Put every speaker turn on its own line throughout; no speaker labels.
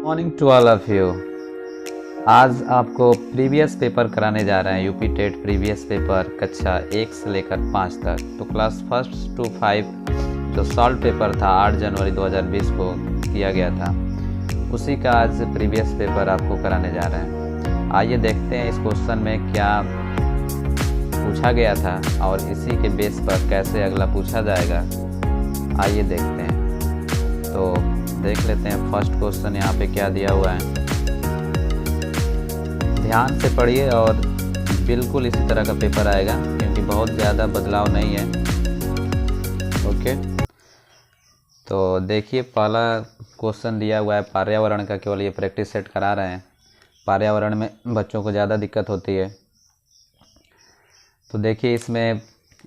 Morning to all of you. आज आपको previous paper कराने जा रहे हैं। यूपी टेट प्रीवियस पेपर कक्षा 1 से लेकर 5 तक। तो क्लास फर्स्ट टू 5 जो सॉल्व पेपर था 8 जनवरी 2020 को किया गया था, उसी का आज प्रीवियस पेपर आपको कराने जा रहे हैं। आइए देखते हैं इस क्वेश्चन में क्या पूछा गया था और इसी के बेस पर कैसे अगला पूछा जाएगा। आइए देखते हैं। तो देख लेते हैं फर्स्ट क्वेश्चन यहाँ पे क्या दिया हुआ है। ध्यान से पढ़िए और बिल्कुल इसी तरह का पेपर आएगा क्योंकि बहुत ज़्यादा बदलाव नहीं है। ओके, तो देखिए पहला क्वेश्चन दिया हुआ है पर्यावरण का। केवल ये प्रैक्टिस सेट करा रहे हैं। पर्यावरण में बच्चों को ज़्यादा दिक्कत होती है। तो देखिए इसमें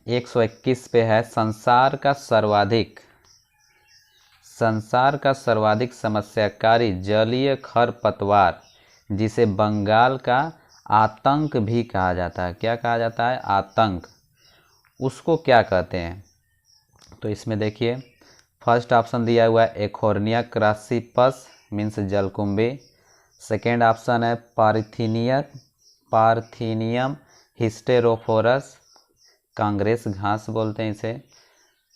121 पे है संसार का सर्वाधिक समस्याकारी जलीय खरपतवार जिसे बंगाल का आतंक भी कहा जाता है। क्या कहा जाता है? आतंक। उसको क्या कहते हैं? तो इसमें देखिए फर्स्ट ऑप्शन दिया हुआ है एकोर्निया क्रासिपस मीन्स जलकुंभी। सेकेंड ऑप्शन है पार्थिनियम हिस्टेरोफोरस, कांग्रेस घास बोलते हैं इसे।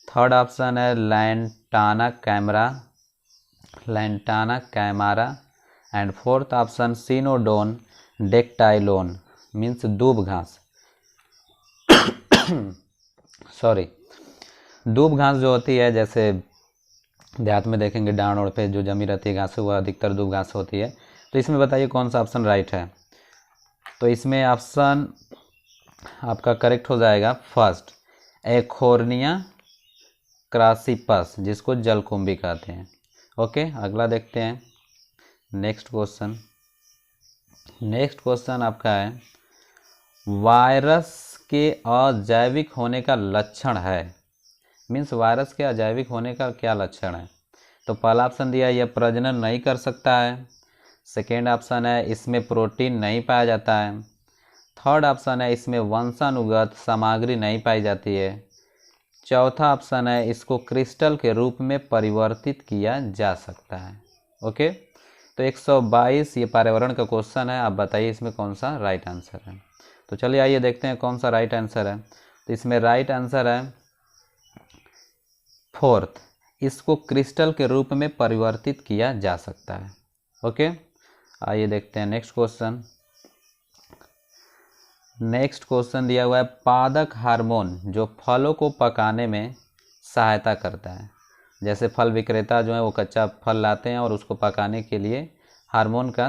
थर्ड ऑप्शन है Lantana camara and fourth option Cynodon dactylon means दूब घास। सॉरी, दूब घास जो होती है, जैसे देहात में देखेंगे डांड ओढ़ पे जो जमी रहती है घास, वह अधिकतर दूब घास होती है। तो इसमें बताइए कौन सा ऑप्शन राइट है। तो इसमें ऑप्शन आपका करेक्ट हो जाएगा फर्स्ट, एकोर्निया क्रासिपस, जिसको जलकुंभी कहते हैं। ओके, अगला देखते हैं नेक्स्ट क्वेश्चन आपका है वायरस के अजैविक होने का लक्षण है। मीन्स वायरस के अजैविक होने का क्या लक्षण है। तो पहला ऑप्शन दिया है यह प्रजनन नहीं कर सकता है। सेकेंड ऑप्शन है इसमें प्रोटीन नहीं पाया जाता है। थर्ड ऑप्शन है इसमें वंशानुगत सामग्री नहीं पाई जाती है। चौथा ऑप्शन है इसको क्रिस्टल के रूप में परिवर्तित किया जा सकता है। ओके, तो 122 ये पर्यावरण का क्वेश्चन है। आप बताइए इसमें कौन सा राइट आंसर है। तो चलिए आइए देखते हैं कौन सा राइट आंसर है। तो इसमें राइट आंसर है फोर्थ, इसको क्रिस्टल के रूप में परिवर्तित किया जा सकता है। ओके, आइए देखते हैं नेक्स्ट क्वेश्चन दिया हुआ है पादक हार्मोन जो फलों को पकाने में सहायता करता है। जैसे फल विक्रेता जो है वो कच्चा फल लाते हैं और उसको पकाने के लिए हार्मोन का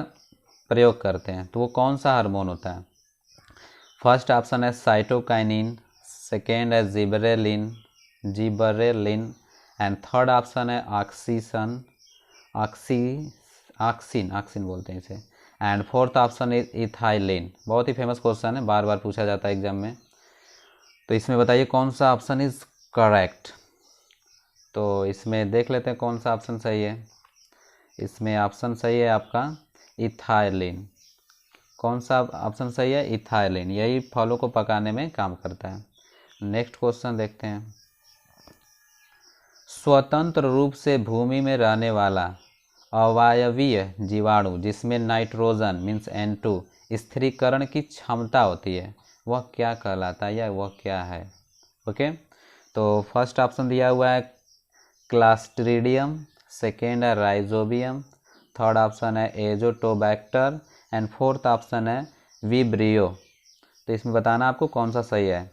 प्रयोग करते हैं। तो वो कौन सा हार्मोन होता है? फर्स्ट ऑप्शन है साइटोकाइनिन, सेकेंड है जिबरेलिन एंड थर्ड ऑप्शन है ऑक्सिन बोलते हैं इसे, and fourth option is ethylene. बहुत ही फेमस क्वेश्चन है, बार बार पूछा जाता है एग्जाम में। तो इसमें बताइए कौन सा ऑप्शन इज करेक्ट। तो इसमें देख लेते हैं कौन सा ऑप्शन सही है। इसमें ऑप्शन सही है आपका इथाइलिन। कौन सा ऑप्शन सही है? इथाइलिन। यही फलों को पकाने में काम करता है। नेक्स्ट क्वेश्चन देखते हैं। स्वतंत्र रूप से भूमि में रहने वाला अवायवीय जीवाणु जिसमें नाइट्रोजन मीन्स N2 स्थिरीकरण की क्षमता होती है, वह क्या कहलाता है या वह क्या है? ओके, तो फर्स्ट ऑप्शन दिया हुआ है क्लास्ट्रीडियम, सेकेंड है राइजोबियम, थर्ड ऑप्शन है एजोटोबैक्टर एंड फोर्थ ऑप्शन है विब्रियो। तो इसमें बताना आपको कौन सा सही है।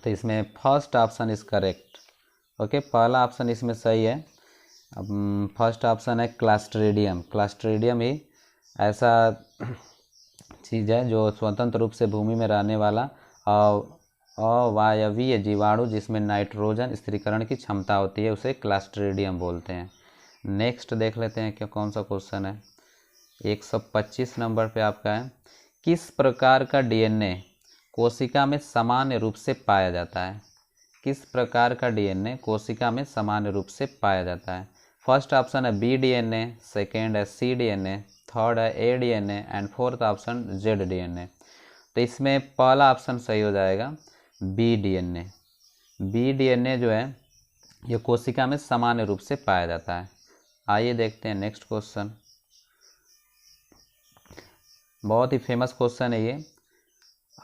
तो इसमें first option is correct. Okay, पहला ऑप्शन इसमें सही है। अब फर्स्ट ऑप्शन है क्लास्ट्रीडियम ही ऐसा चीज़ है जो स्वतंत्र रूप से भूमि में रहने वाला अवायवीय जीवाणु जिसमें नाइट्रोजन स्थिरीकरण की क्षमता होती है, उसे क्लास्ट्रीडियम बोलते हैं। नेक्स्ट देख लेते हैं क्या कौन सा क्वेश्चन है। 125 नंबर पे आपका है किस प्रकार का DNA कोशिका में सामान्य रूप से पाया जाता है। किस प्रकार का DNA कोशिका में सामान्य रूप से पाया जाता है। फर्स्ट ऑप्शन है BDNA, सेकेंड है CDNA, थर्ड है ADNA and fourth option ZDNA। तो इसमें पहला ऑप्शन सही हो जाएगा BDNA। BDNA जो है ये कोशिका में सामान्य रूप से पाया जाता है। आइए देखते हैं नेक्स्ट क्वेश्चन। बहुत ही फेमस क्वेश्चन है ये।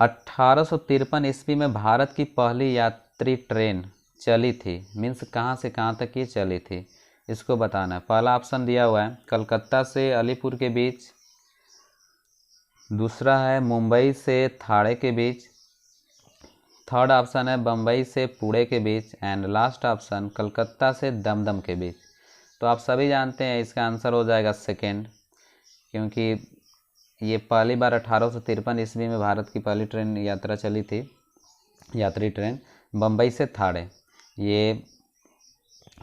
1853 ईस्वी में भारत की पहली यात्री ट्रेन चली थी, मीन्स कहाँ से कहाँ तक ये चली थी, इसको बताना है। पहला ऑप्शन दिया हुआ है कलकत्ता से अलीपुर के बीच, दूसरा है मुंबई से थाणे के बीच, थर्ड ऑप्शन है बम्बई से पुणे के बीच, एंड लास्ट ऑप्शन कलकत्ता से दमदम के बीच। तो आप सभी जानते हैं इसका आंसर हो जाएगा सेकेंड, क्योंकि ये पहली बार 1853 ईस्वी में भारत की पहली ट्रेन यात्रा चली थी, यात्री ट्रेन बम्बई से थाणे, ये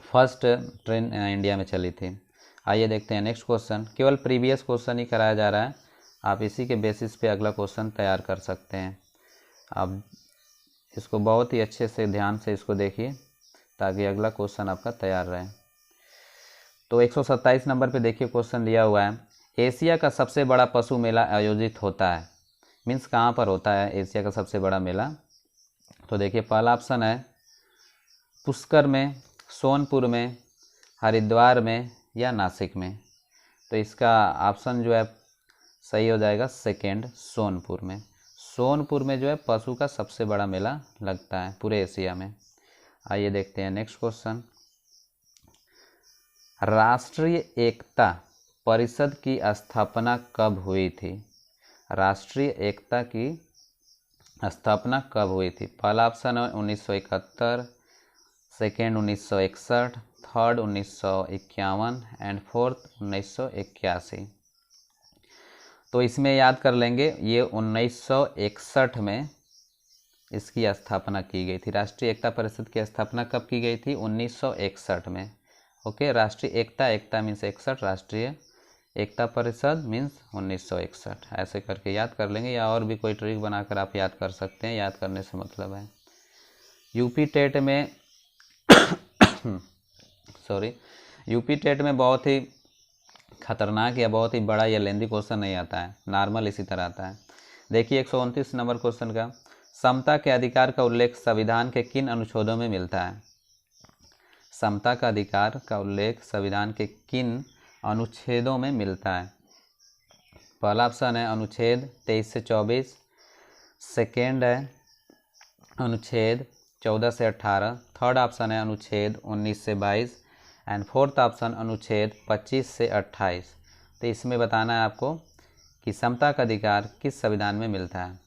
फर्स्ट ट्रेन इंडिया में चली थी। आइए देखते हैं नेक्स्ट क्वेश्चन। केवल प्रीवियस क्वेश्चन ही कराया जा रहा है, आप इसी के बेसिस पे अगला क्वेश्चन तैयार कर सकते हैं। आप इसको बहुत ही अच्छे से ध्यान से इसको देखिए ताकि अगला क्वेश्चन आपका तैयार रहे। तो 127 नंबर पे देखिए क्वेश्चन दिया हुआ है, एशिया का सबसे बड़ा पशु मेला आयोजित होता है, मीन्स कहाँ पर होता है एशिया का सबसे बड़ा मेला। तो देखिए पहला ऑप्शन है पुष्कर में, सोनपुर में, हरिद्वार में या नासिक में। तो इसका ऑप्शन जो है सही हो जाएगा सेकेंड, सोनपुर में। सोनपुर में जो है पशु का सबसे बड़ा मेला लगता है पूरे एशिया में। आइए देखते हैं नेक्स्ट क्वेश्चन। राष्ट्रीय एकता परिषद की स्थापना कब हुई थी? राष्ट्रीय एकता की स्थापना कब हुई थी? पहला ऑप्शन है 1971, सेकेंड 1961, थर्ड 1951 एंड फोर्थ 1981। तो इसमें याद कर लेंगे ये 1961 में इसकी स्थापना की गई थी। राष्ट्रीय एकता परिषद की स्थापना कब की गई थी? 1961 में। ओके, राष्ट्रीय एकता, एकता मीन्स 61, राष्ट्रीय एकता परिषद मीन्स 1961। ऐसे करके याद कर लेंगे, या और भी कोई ट्रिक बनाकर आप याद कर सकते हैं, याद करने से मतलब है। यूपी टेट में यूपी टेट में बहुत ही खतरनाक या बहुत ही बड़ा या लेंदी क्वेश्चन नहीं आता है, नॉर्मल इसी तरह आता है। देखिए 129 नंबर क्वेश्चन का, समता के अधिकार का उल्लेख संविधान के किन अनुच्छेदों में मिलता है? समता का अधिकार का उल्लेख संविधान के किन अनुच्छेदों में मिलता है? पहला ऑप्शन है अनुच्छेद 23 से 24, सेकेंड है अनुच्छेद 14 से 18, थर्ड ऑप्शन है अनुच्छेद 19 से 22 एंड फोर्थ ऑप्शन अनुच्छेद 25 से 28। तो इसमें बताना है आपको कि समता का अधिकार किस संविधान में मिलता है।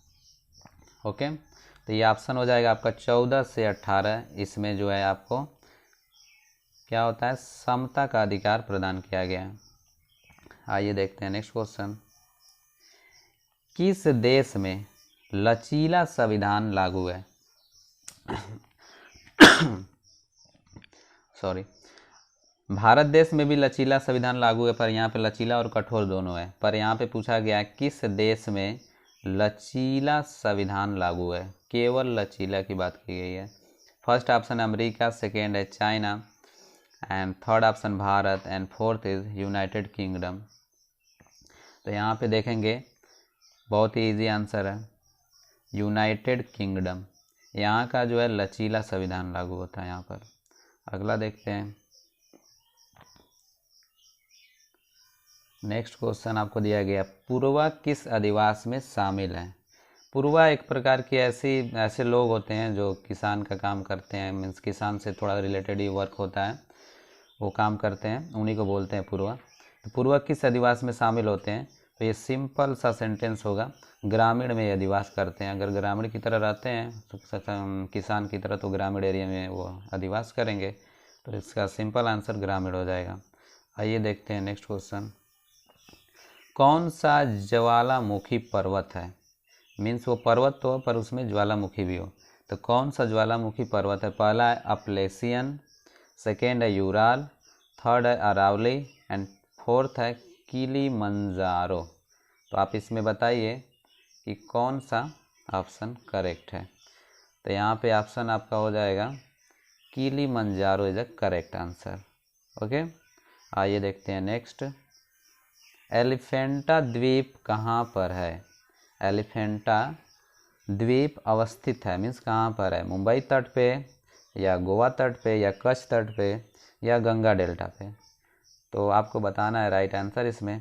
ओके, तो ये ऑप्शन हो जाएगा आपका 14 से 18, इसमें जो है आपको क्या होता है, समता का अधिकार प्रदान किया गया है। आइए देखते हैं नेक्स्ट क्वेश्चन। किस देश में लचीला संविधान लागू है? सॉरी, भारत देश में भी लचीला संविधान लागू है, पर यहाँ पे लचीला और कठोर दोनों है। पर यहाँ पे पूछा गया किस देश में लचीला संविधान लागू है, केवल लचीला की बात की गई है। फर्स्ट ऑप्शन अमेरिका, सेकेंड है China and third option Bharat and fourth is United kingdom. तो यहाँ पे देखेंगे बहुत ही इजी आंसर है यूनाइटेड किंगडम, यहाँ का जो है लचीला संविधान लागू होता है यहाँ पर। अगला देखते हैं। नेक्स्ट क्वेश्चन आपको दिया गया, पूर्वा किस अधिवास में शामिल है? पूर्वा एक प्रकार की ऐसे लोग होते हैं जो किसान का काम करते हैं, मीन्स किसान से थोड़ा रिलेटेड ही वर्क होता है, वो काम करते हैं, उन्हीं को बोलते हैं पूर्वा। तो पूर्वा किस अधिवास में शामिल होते हैं? तो ये सिंपल सा सेंटेंस होगा, ग्रामीण में अधिवास करते हैं। अगर ग्रामीण की तरह रहते हैं तो किसान की तरह, तो ग्रामीण एरिया में वो अधिवास करेंगे। तो इसका सिंपल आंसर ग्रामीण हो जाएगा। आइए देखते हैं नेक्स्ट क्वेश्चन। कौन सा ज्वालामुखी पर्वत है? मीन्स वो पर्वत तो पर उसमें ज्वालामुखी भी हो, तो कौन सा ज्वालामुखी पर्वत है? पहला है अपलेशियन, सेकेंड है यूराल, थर्ड है अरावली एंड फोर्थ है किलिमंजारो। तो आप इसमें बताइए कि कौन सा ऑप्शन करेक्ट है। तो यहाँ पे ऑप्शन आपका हो जाएगा Kilimanjaro is a correct answer. Okay, आइए देखते हैं नेक्स्ट। एलिफेंटा द्वीप कहाँ पर है? एलिफेंटा द्वीप अवस्थित है, मीन्स कहाँ पर है? मुंबई तट पे या गोवा तट पे या कच्छ तट पे या गंगा डेल्टा पे? तो आपको बताना है राइट आंसर इसमें।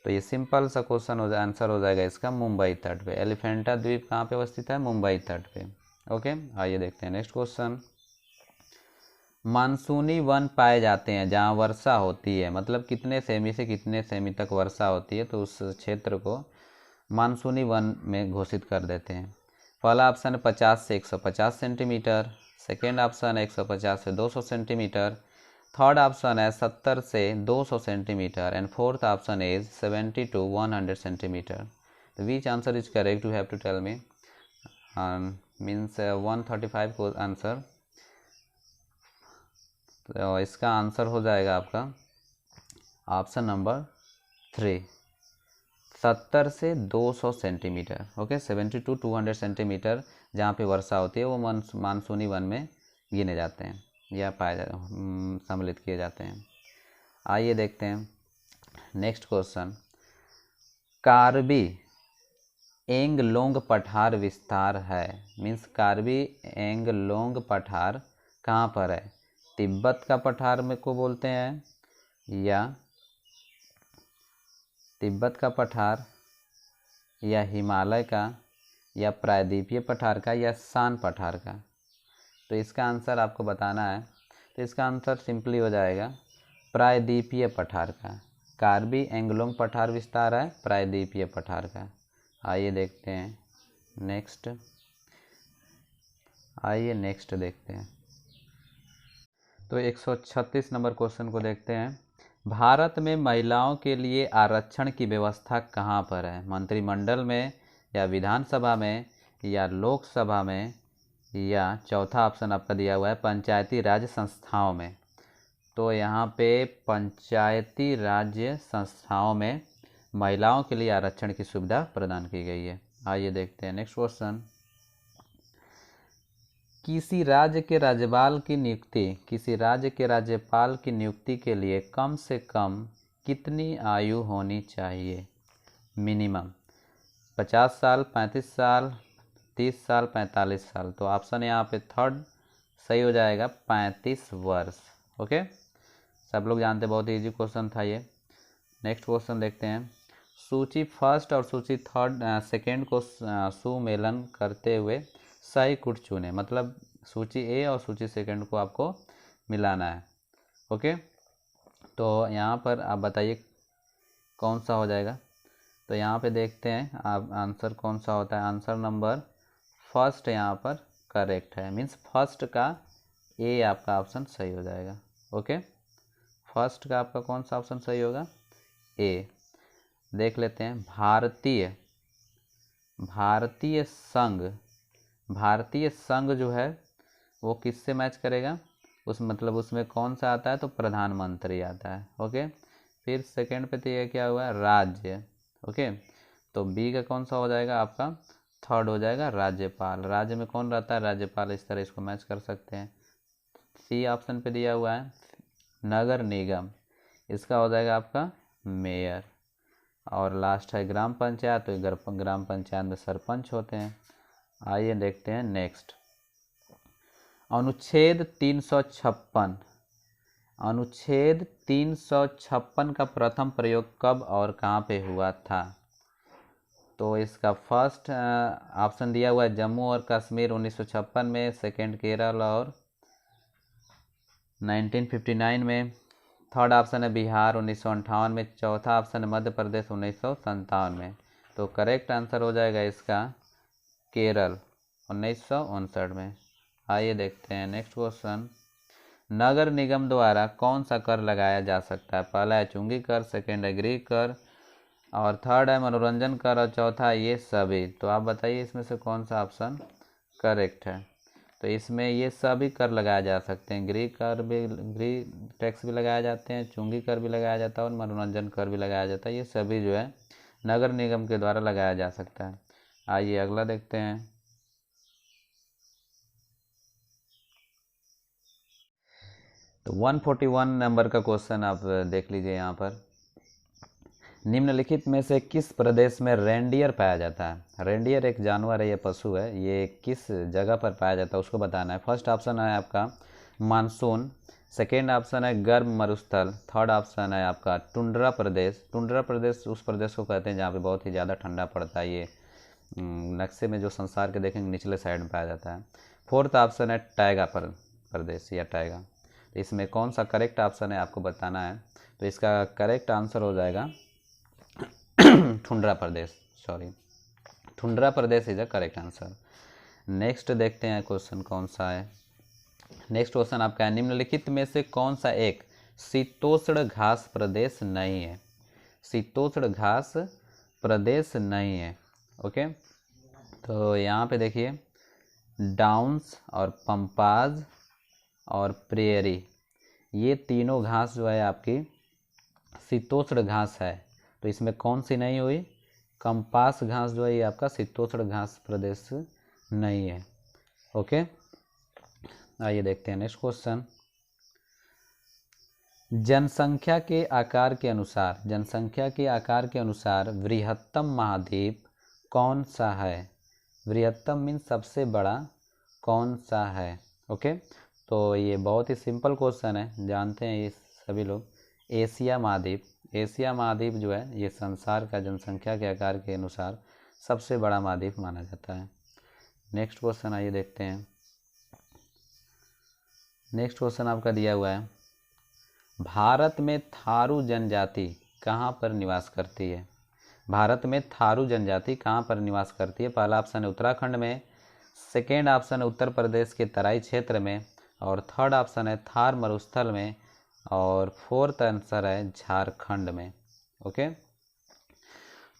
तो ये सिंपल सा क्वेश्चन आंसर हो जाएगा इसका, मुंबई तट पे। एलिफेंटा द्वीप कहाँ पे अवस्थित है? मुंबई तट पे। ओके, आइए देखते हैं नेक्स्ट क्वेश्चन। मानसूनी वन पाए जाते हैं जहाँ वर्षा होती है, मतलब कितने सेमी से कितने सेमी तक वर्षा होती है, तो उस क्षेत्र को मानसूनी वन में घोषित कर देते हैं। पहला ऑप्शन है 50 से 150 सेंटीमीटर, सेकेंड ऑप्शन है 150 से 200 सेंटीमीटर, थर्ड ऑप्शन है 70 से 200 centimetre, and fourth option is 70 to 100 centimetre. तो which answer is correct, you have to tell me. Means 135 को आंसर, तो इसका आंसर हो जाएगा आपका ऑप्शन नंबर 3, 70 से 200 सेंटीमीटर। ओके, 70 to 200 सेंटीमीटर जहाँ पे वर्षा होती है वो मानसूनी वन में गिने जाते हैं या सम्मिलित किए जाते हैं। आइए देखते हैं नेक्स्ट क्वेश्चन। कार्बी एंगलोंग पठार विस्तार है, मीन्स कार्बी एंगलोंग पठार कहाँ पर है? तिब्बत का पठार में को बोलते हैं, या तिब्बत का पठार, या हिमालय का, या प्रायद्वीपीय पठार का, या शान पठार का? तो इसका आंसर आपको बताना है। तो इसका आंसर सिंपली हो जाएगा प्रायद्वीपीय पठार का। कार्बी एंगलोंग पठार विस्तार है प्रायद्वीपीय पठार का। आइए देखते हैं नेक्स्ट, आइए नेक्स्ट देखते हैं। तो 136 नंबर क्वेश्चन को देखते हैं। भारत में महिलाओं के लिए आरक्षण की व्यवस्था कहाँ पर है? मंत्रिमंडल में, या विधानसभा में, या लोकसभा में, या चौथा ऑप्शन आपका दिया हुआ है पंचायती राज संस्थाओं में। तो यहाँ पे पंचायती राज्य संस्थाओं में महिलाओं के लिए आरक्षण की सुविधा प्रदान की गई है। आइए देखते हैं नेक्स्ट क्वेश्चन। किसी राज्य के राज्यपाल की नियुक्ति, किसी राज्य के राज्यपाल की नियुक्ति के लिए कम से कम कितनी आयु होनी चाहिए? मिनिमम 50 साल, 35 साल, 30 साल, 45 साल। तो ऑप्शन यहाँ पे थर्ड सही हो जाएगा, 35 वर्ष। ओके, सब लोग जानते हैं, बहुत इजी क्वेश्चन था ये। नेक्स्ट क्वेश्चन देखते हैं। सूची फर्स्ट और सूची थर्ड सेकेंड को सुमेलन करते हुए सही कुट चुने, मतलब सूची ए और सूची सेकंड को आपको मिलाना है। ओके, तो यहाँ पर आप बताइए कौन सा हो जाएगा। तो यहाँ पे देखते हैं आप आंसर कौन सा होता है। आंसर नंबर फर्स्ट यहाँ पर करेक्ट है, मीन्स फर्स्ट का ए आपका ऑप्शन सही हो जाएगा। ओके, फर्स्ट का आपका कौन सा ऑप्शन सही होगा? ए। देख लेते हैं भारतीय संघ जो है वो किससे मैच करेगा? मतलब उसमें कौन सा आता है? तो प्रधानमंत्री आता है। ओके, फिर सेकंड पे तो ये क्या हुआ? राज्य। ओके, तो बी का कौन सा हो जाएगा आपका? थर्ड हो जाएगा राज्यपाल। राज्य में कौन रहता है? राज्यपाल। इस तरह इसको मैच कर सकते हैं। सी ऑप्शन पे दिया हुआ है नगर निगम, इसका हो जाएगा आपका मेयर। और लास्ट है ग्राम पंचायत, तो ग्राम पंचायत में सरपंच होते हैं। आइए देखते हैं नेक्स्ट। अनुच्छेद 356 का प्रथम प्रयोग कब और कहाँ पे हुआ था? तो इसका फर्स्ट ऑप्शन दिया हुआ है जम्मू और कश्मीर 1956 में, सेकंड केरल और 1959 में, थर्ड ऑप्शन है बिहार 1958 में, चौथा ऑप्शन है मध्य प्रदेश 1957 में। तो करेक्ट आंसर हो जाएगा इसका केरल 1959 में। आइए देखते हैं नेक्स्ट क्वेश्चन। नगर निगम द्वारा कौन सा कर लगाया जा सकता है? पहला है चुंगी कर, सेकेंड है गृह कर, और थर्ड है मनोरंजन कर, और चौथा है ये सभी। तो आप बताइए इसमें से कौन सा ऑप्शन करेक्ट है? तो इसमें ये सभी कर लगाए जा सकते हैं। गृह टैक्स भी लगाए जाते हैं, चुंगी कर भी लगाया जाता है, और मनोरंजन कर भी लगाया जाता है। ये सभी जो है नगर निगम के द्वारा लगाया जा सकता है। आइए अगला देखते हैं। तो 141 नंबर का क्वेश्चन आप देख लीजिए यहाँ पर। निम्नलिखित में से किस प्रदेश में रेंडियर पाया जाता है? रेंडियर एक जानवर है, ये पशु है, ये किस जगह पर पाया जाता है उसको बताना है। फर्स्ट ऑप्शन है आपका मानसून सेकेंड ऑप्शन है गर्म मरुस्थल। थर्ड ऑप्शन है आपका टुंड्रा प्रदेश। टुंड्रा प्रदेश उस प्रदेश को कहते हैं जहाँ पे बहुत ही ज़्यादा ठंडा पड़ता है। ये नक्शे में जो संसार के देखेंगे निचले साइड में पाया जाता है। फोर्थ ऑप्शन है टैगा प्रदेश या टैगा। तो इसमें कौन सा करेक्ट ऑप्शन है आपको बताना है। तो इसका करेक्ट आंसर हो जाएगा tundra Pradesh, sorry tundra Pradesh is a correct answer. Next देखते हैं क्वेश्चन कौन सा है। नेक्स्ट क्वेश्चन आपका है निम्नलिखित में से कौन सा एक शीतोष्ण घास प्रदेश नहीं है। शीतोष्ण घास प्रदेश नहीं है। ओके, तो यहाँ पे देखिए डाउन्स और पंपाज और प्रेयरी, ये तीनों घास जो है आपकी शीतोष्ण घास है। तो इसमें कौन सी नहीं हुई, कंपास घास जो है ये आपका शीतोष्ण घास प्रदेश नहीं है। ओके, आइए देखते हैं नेक्स्ट क्वेश्चन। जनसंख्या के आकार के अनुसार, जनसंख्या के आकार के अनुसार बृहत्तम महाद्वीप कौन सा है। बृहत्तम मीन्स सबसे बड़ा, कौन सा है। ओके, तो ये बहुत ही सिंपल क्वेश्चन है, जानते हैं ये सभी लोग। एशिया महाद्वीप, एशिया महाद्वीप जो है ये संसार का जनसंख्या के आकार के अनुसार सबसे बड़ा महाद्वीप माना जाता है। नेक्स्ट क्वेश्चन आइए देखते हैं। नेक्स्ट क्वेश्चन आपका दिया हुआ है भारत में थारू जनजाति कहाँ पर निवास करती है। भारत में थारू जनजाति कहाँ पर निवास करती है। पहला ऑप्शन है उत्तराखंड में, सेकेंड ऑप्शन है उत्तर प्रदेश के तराई क्षेत्र में, और थर्ड ऑप्शन है थार मरुस्थल में, और फोर्थ आंसर है झारखंड में। ओके,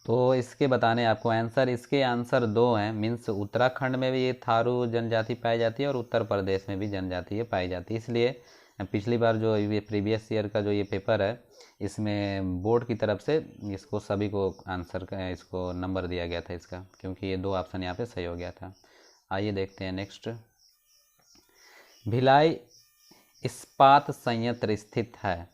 तो इसके बताने आपको आंसर, इसके आंसर दो हैं, मीन्स उत्तराखंड में भी ये थारू जनजाति पाई जाती है और उत्तर प्रदेश में भी जनजाति ये पाई जाती है। इसलिए पिछली बार जो ये प्रीवियस ईयर का जो ये पेपर है इसमें बोर्ड की तरफ से इसको सभी को आंसर का इसको नंबर दिया गया था इसका, क्योंकि ये दो ऑप्शन यहाँ पे सही हो गया था। आइए देखते हैं नेक्स्ट। भिलाई इस्पात संयंत्र स्थित है।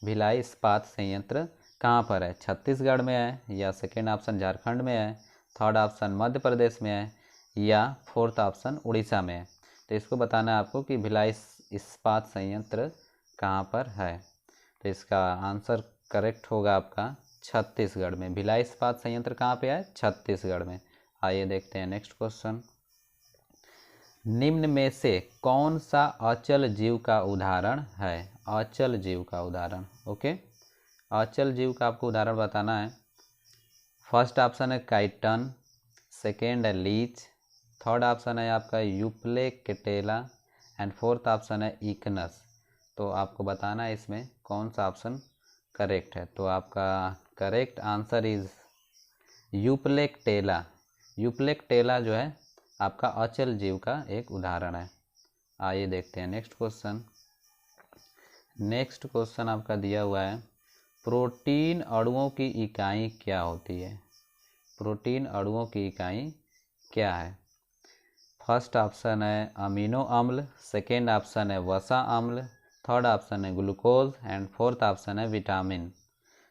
भिलाई इस्पात संयंत्र कहाँ पर है, छत्तीसगढ़ में है, या सेकेंड ऑप्शन झारखंड में है, थर्ड ऑप्शन मध्य प्रदेश में है, या फोर्थ ऑप्शन उड़ीसा में है। तो इसको बताना है आपको कि भिलाई इस्पात संयंत्र कहाँ पर है। तो इसका आंसर करेक्ट होगा आपका छत्तीसगढ़ में। भिलाई इस्पात संयंत्र कहाँ पे है, छत्तीसगढ़ में। आइए देखते हैं नेक्स्ट क्वेश्चन। निम्न में से कौन सा अचल जीव का उदाहरण है। अचल जीव का उदाहरण, ओके, अचल जीव का आपको उदाहरण बताना है। फर्स्ट ऑप्शन है काइटन, सेकेंड है लीच, थर्ड ऑप्शन है आपका यूप्लेकेटेला, एंड फोर्थ ऑप्शन है इकनस। तो आपको बताना है इसमें कौन सा ऑप्शन करेक्ट है। तो आपका करेक्ट आंसर इज यूप्लेकेटेला। यूप्लेकेटेला जो है आपका अचल जीव का एक उदाहरण है। आइए देखते हैं नेक्स्ट क्वेश्चन। नेक्स्ट क्वेश्चन आपका दिया हुआ है प्रोटीन अणुओं की इकाई क्या होती है। प्रोटीन अणुओं की इकाई क्या है। फर्स्ट ऑप्शन है अमीनो अम्ल, सेकेंड ऑप्शन है वसा अम्ल, थर्ड ऑप्शन है ग्लूकोज, एंड फोर्थ ऑप्शन है विटामिन।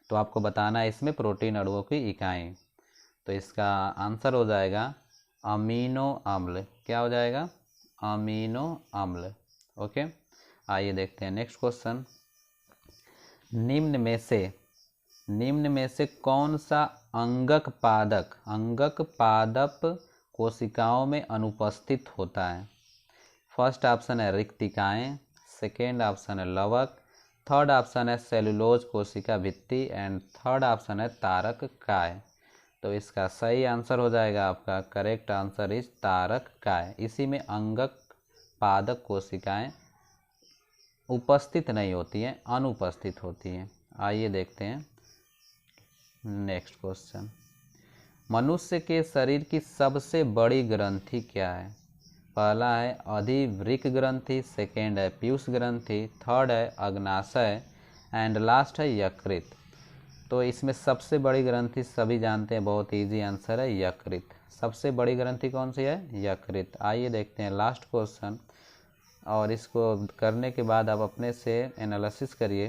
तो आपको बताना है इसमें प्रोटीन अणुओं की इकाई। तो इसका आंसर हो जाएगा अमीनो अम्ल। क्या हो जाएगा, अमीनो अम्ल। ओके, आइए देखते हैं नेक्स्ट क्वेश्चन। निम्न में से कौन सा अंगक पादप कोशिकाओं में अनुपस्थित होता है। फर्स्ट ऑप्शन है रिक्तिकाएं, सेकेंड ऑप्शन है लवक, थर्ड ऑप्शन है सेलुलोज कोशिका भित्ति, एंड थर्ड ऑप्शन है तारक काय। तो इसका सही आंसर हो जाएगा आपका करेक्ट आंसर इज तारक काय। इसी में अंगक पादप कोशिकाएं उपस्थित नहीं होती हैं, अनुपस्थित होती हैं। आइए देखते हैं नेक्स्ट क्वेश्चन। मनुष्य के शरीर की सबसे बड़ी ग्रंथि क्या है। पहला है अधिवृक्क ग्रंथि, सेकेंड है पीयूष ग्रंथि, थर्ड है अग्नाशय, एंड लास्ट है यकृत। तो इसमें सबसे बड़ी ग्रंथि सभी जानते हैं, बहुत इजी आंसर है यकृत। सबसे बड़ी ग्रंथि कौन सी है, यकृत। आइए देखते हैं लास्ट क्वेश्चन, और इसको करने के बाद आप अपने से एनालिसिस करिए,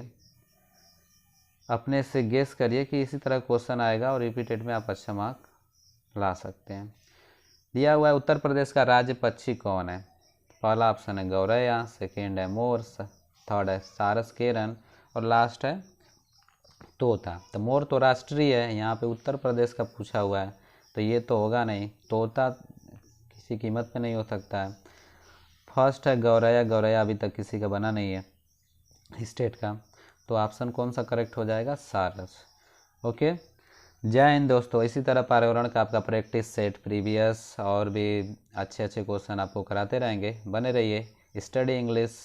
अपने से गेस करिए कि इसी तरह क्वेश्चन आएगा और रिपीटेड में आप अच्छा मार्क ला सकते हैं। दिया हुआ है उत्तर प्रदेश का राज्य पक्षी कौन है। पहला ऑप्शन है गौरैया, सेकेंड है मोर, थर्ड है सारस केरन और लास्ट है तोता। तो मोर तो राष्ट्रीय है, यहाँ पे उत्तर प्रदेश का पूछा हुआ है तो ये तो होगा नहीं, तोता किसी कीमत पे नहीं हो सकता है। फर्स्ट है गौरैया, गौरैया अभी तक किसी का बना नहीं है स्टेट का, तो ऑप्शन कौन सा करेक्ट हो जाएगा, सारस। ओके, जय हिंद दोस्तों। इसी तरह पर्यावरण का आपका प्रैक्टिस सेट प्रीवियस और भी अच्छे अच्छे क्वेश्चन आपको कराते रहेंगे, बने रहिए। स्टडी इंग्लिश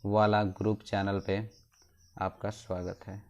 वाला ग्रुप चैनल पे आपका स्वागत है।